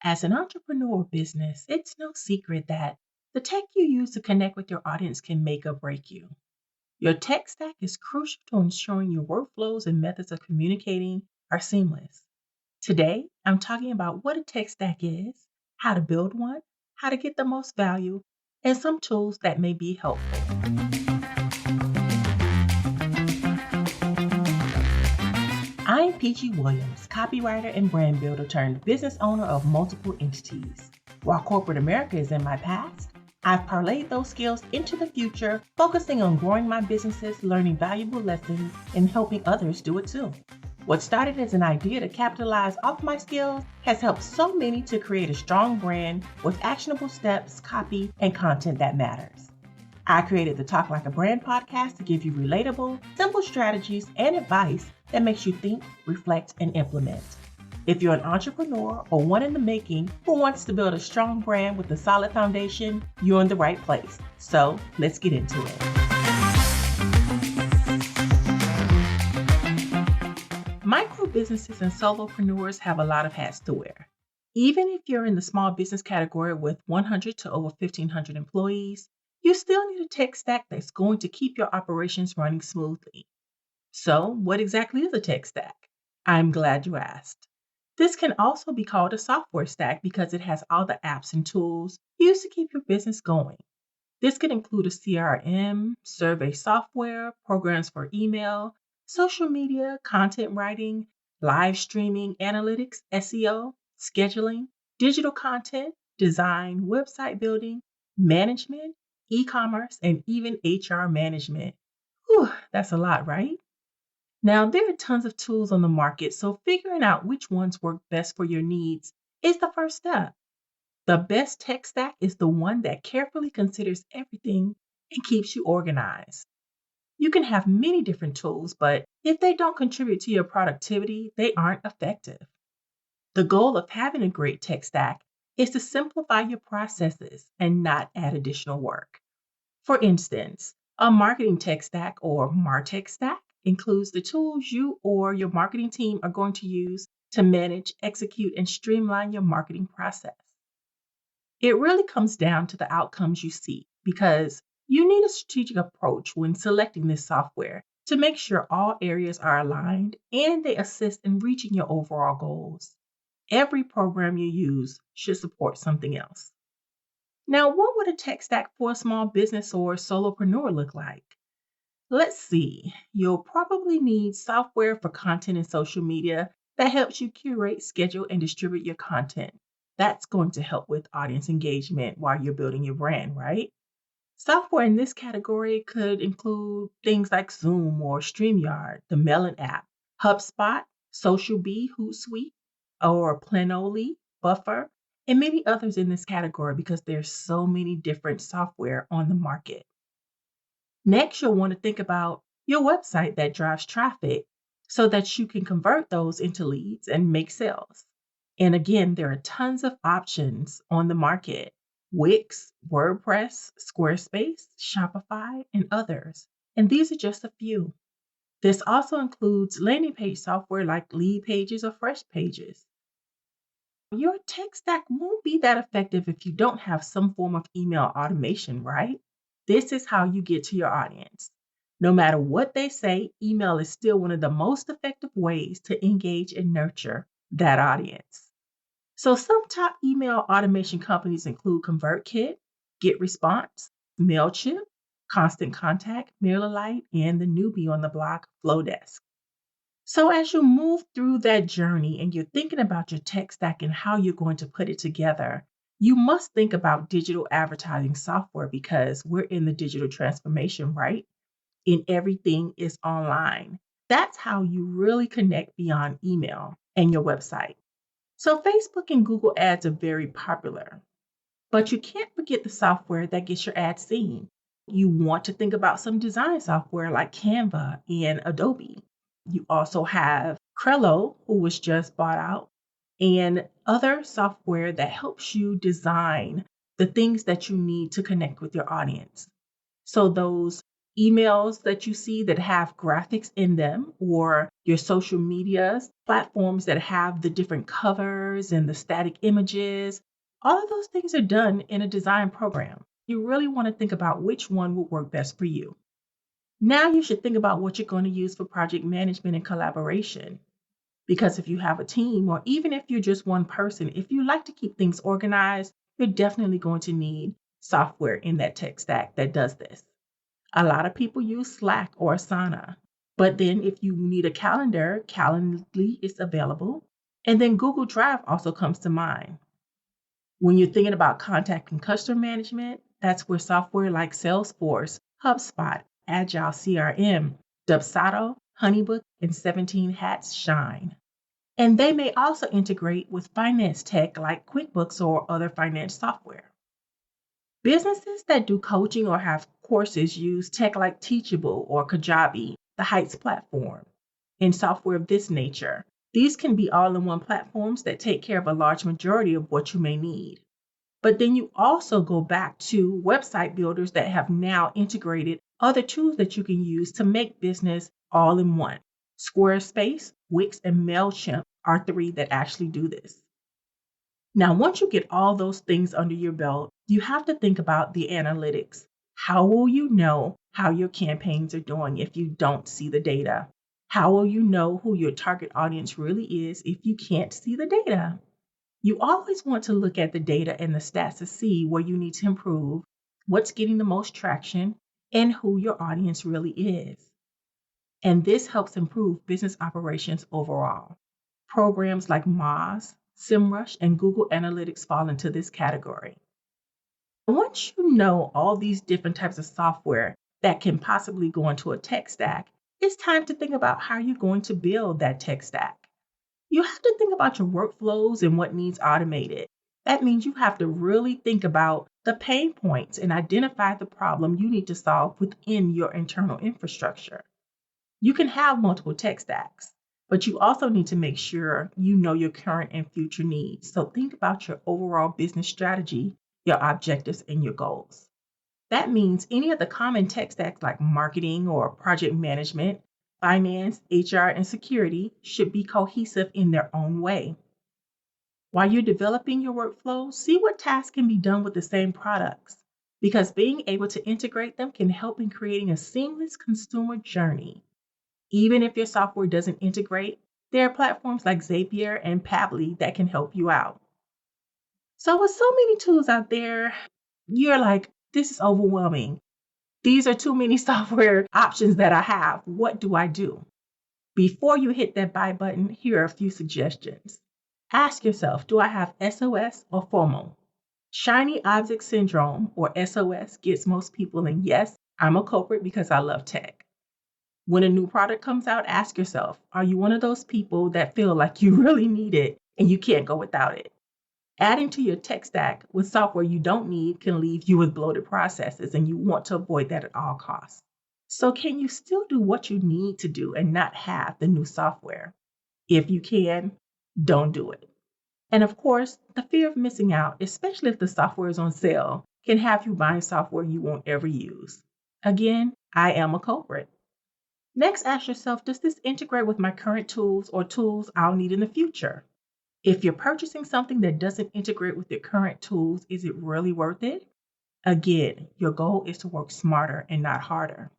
As an entrepreneur or business, it's no secret that the tech you use to connect with your audience can make or break you. Your tech stack is crucial to ensuring your workflows and methods of communicating are seamless. Today, I'm talking about what a tech stack is, how to build one, how to get the most value, and some tools that may be helpful. I'm PG Williams, copywriter and brand builder turned business owner of multiple entities. While corporate America is in my past, I've parlayed those skills into the future, focusing on growing my businesses, learning valuable lessons, and helping others do it too. What started as an idea to capitalize off my skills has helped so many to create a strong brand with actionable steps, copy, and content that matters. I created the Talk Like a Brand podcast to give you relatable, simple strategies and advice that makes you think, reflect, and implement. If you're an entrepreneur or one in the making who wants to build a strong brand with a solid foundation, you're in the right place. So let's get into it. Micro businesses and solopreneurs have a lot of hats to wear. Even if you're in the small business category with 100 to over 1,500 employees, you still need a tech stack that's going to keep your operations running smoothly. So, what exactly is a tech stack? I'm glad you asked. This can also be called a software stack because it has all the apps and tools used to keep your business going. This could include a CRM, survey software, programs for email, social media, content writing, live streaming, analytics, SEO, scheduling, digital content, design, website building, management, e-commerce, and even HR management. Whew, that's a lot, right? Now, there are tons of tools on the market, so figuring out which ones work best for your needs is the first step. The best tech stack is the one that carefully considers everything and keeps you organized. You can have many different tools, but if they don't contribute to your productivity, they aren't effective. The goal of having a great tech stack is to simplify your processes and not add additional work. For instance, a marketing tech stack or MarTech stack includes the tools you or your marketing team are going to use to manage, execute, and streamline your marketing process. It really comes down to the outcomes you seek because you need a strategic approach when selecting this software to make sure all areas are aligned and they assist in reaching your overall goals. Every program you use should support something else. Now, what would a tech stack for a small business or solopreneur look like? Let's see. You'll probably need software for content and social media that helps you curate, schedule, and distribute your content. That's going to help with audience engagement while you're building your brand, right? Software in this category could include things like Zoom or StreamYard, the Melon app, HubSpot, SocialBee, Hootsuite, or Planoly, Buffer, and many others in this category because there's so many different software on the market. Next, you'll want to think about your website that drives traffic so that you can convert those into leads and make sales. And again, there are tons of options on the market: Wix, WordPress, Squarespace, Shopify, and others. And these are just a few. This also includes landing page software like Lead Pages or Fresh Pages. Your tech stack won't be that effective if you don't have some form of email automation, right? This is how you get to your audience. No matter what they say, email is still one of the most effective ways to engage and nurture that audience. So some top email automation companies include ConvertKit, GetResponse, Mailchimp, Constant Contact, MailerLite, and the newbie on the block, Flowdesk. So as you move through that journey and you're thinking about your tech stack and how you're going to put it together, you must think about digital advertising software because we're in the digital transformation, right? And everything is online. That's how you really connect beyond email and your website. So Facebook and Google ads are very popular, but you can't forget the software that gets your ads seen. You want to think about some design software like Canva and Adobe. You also have Trello, who was just bought out, and other software that helps you design the things that you need to connect with your audience. So those emails that you see that have graphics in them, or your social medias, platforms that have the different covers and the static images. All of those things are done in a design program. You really want to think about which one will work best for you. Now you should think about what you're going to use for project management and collaboration. Because if you have a team, or even if you're just one person, if you like to keep things organized, you're definitely going to need software in that tech stack that does this. A lot of people use Slack or Asana. But then if you need a calendar, Calendly is available. And then Google Drive also comes to mind. When you're thinking about contact and customer management, that's where software like Salesforce, HubSpot, Agile CRM, Dubsado, Honeybook, and 17 Hats shine. And they may also integrate with finance tech like QuickBooks or other finance software. Businesses that do coaching or have courses use tech like Teachable or Kajabi, the Heights platform, and software of this nature. These can be all-in-one platforms that take care of a large majority of what you may need. But then you also go back to website builders that have now integrated other tools that you can use to make business all in one. Squarespace, Wix, and MailChimp are three that actually do this. Now, once you get all those things under your belt, you have to think about the analytics. How will you know how your campaigns are doing if you don't see the data? How will you know who your target audience really is if you can't see the data? You always want to look at the data and the stats to see where you need to improve, what's getting the most traction, and who your audience really is. And this helps improve business operations overall. Programs like Moz, SEMrush, and Google Analytics fall into this category. Once you know all these different types of software that can possibly go into a tech stack, it's time to think about how you're going to build that tech stack. You have to think about your workflows and what needs automated. That means you have to really think about the pain points and identify the problem you need to solve within your internal infrastructure. You can have multiple tech stacks, but you also need to make sure you know your current and future needs. So think about your overall business strategy, your objectives, and your goals. That means any of the common tech stacks like marketing or project management, finance, HR, and security should be cohesive in their own way. While you're developing your workflow, see what tasks can be done with the same products, because being able to integrate them can help in creating a seamless consumer journey. Even if your software doesn't integrate, there are platforms like Zapier and Pabbly that can help you out. So with so many tools out there, you're like, this is overwhelming. These are too many software options that I have. What do I do? Before you hit that buy button, here are a few suggestions. Ask yourself, do I have SOS or FOMO? Shiny object syndrome, or SOS, gets most people, and yes, I'm a culprit because I love tech. When a new product comes out, ask yourself, are you one of those people that feel like you really need it and you can't go without it? Adding to your tech stack with software you don't need can leave you with bloated processes, and you want to avoid that at all costs. So can you still do what you need to do and not have the new software? If you can, don't do it. And of course, the fear of missing out, especially if the software is on sale, can have you buying software you won't ever use. Again, I am a culprit. Next, ask yourself, does this integrate with my current tools or tools I'll need in the future? If you're purchasing something that doesn't integrate with your current tools, is it really worth it? Again, your goal is to work smarter and not harder.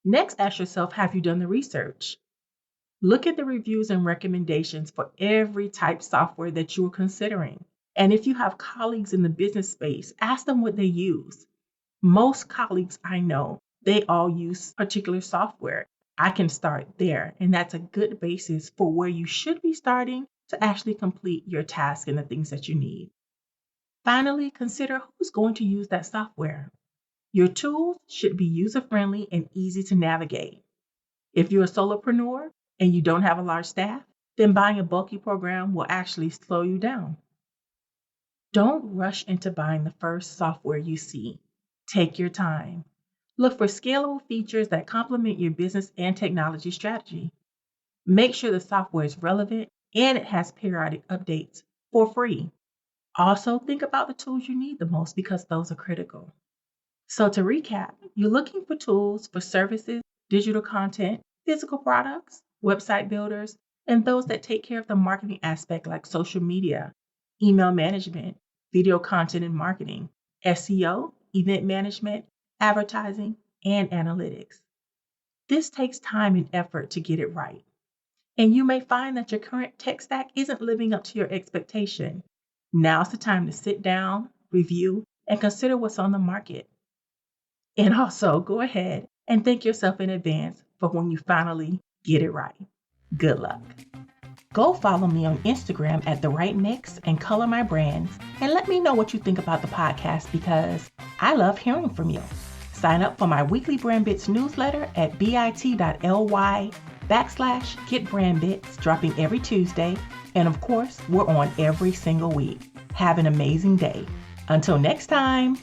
Next, ask yourself, have you done the research? Look at the reviews and recommendations for every type software that you are considering. And if you have colleagues in the business space, ask them what they use. Most colleagues I know, they all use particular software. I can start there, and that's a good basis for where you should be starting to actually complete your task and the things that you need. Finally, consider who's going to use that software. Your tools should be user-friendly and easy to navigate. If you're a solopreneur and you don't have a large staff, then buying a bulky program will actually slow you down. Don't rush into buying the first software you see. Take your time. Look for scalable features that complement your business and technology strategy. Make sure the software is relevant and it has periodic updates for free. Also, think about the tools you need the most because those are critical. So to recap, you're looking for tools for services, digital content, physical products, website builders, and those that take care of the marketing aspect like social media, email management, video content and marketing, SEO, event management, advertising, and analytics. This takes time and effort to get it right. And you may find that your current tech stack isn't living up to your expectation. Now's the time to sit down, review, and consider what's on the market. And also go ahead and thank yourself in advance for when you finally get it right. Good luck. Go follow me on Instagram at The Right Mix and color my brands, and let me know what you think about the podcast because I love hearing from you. Sign up for my weekly Brand Bits newsletter at bit.ly/getbrandbits, dropping every Tuesday. And of course, we're on every single week. Have an amazing day. Until next time.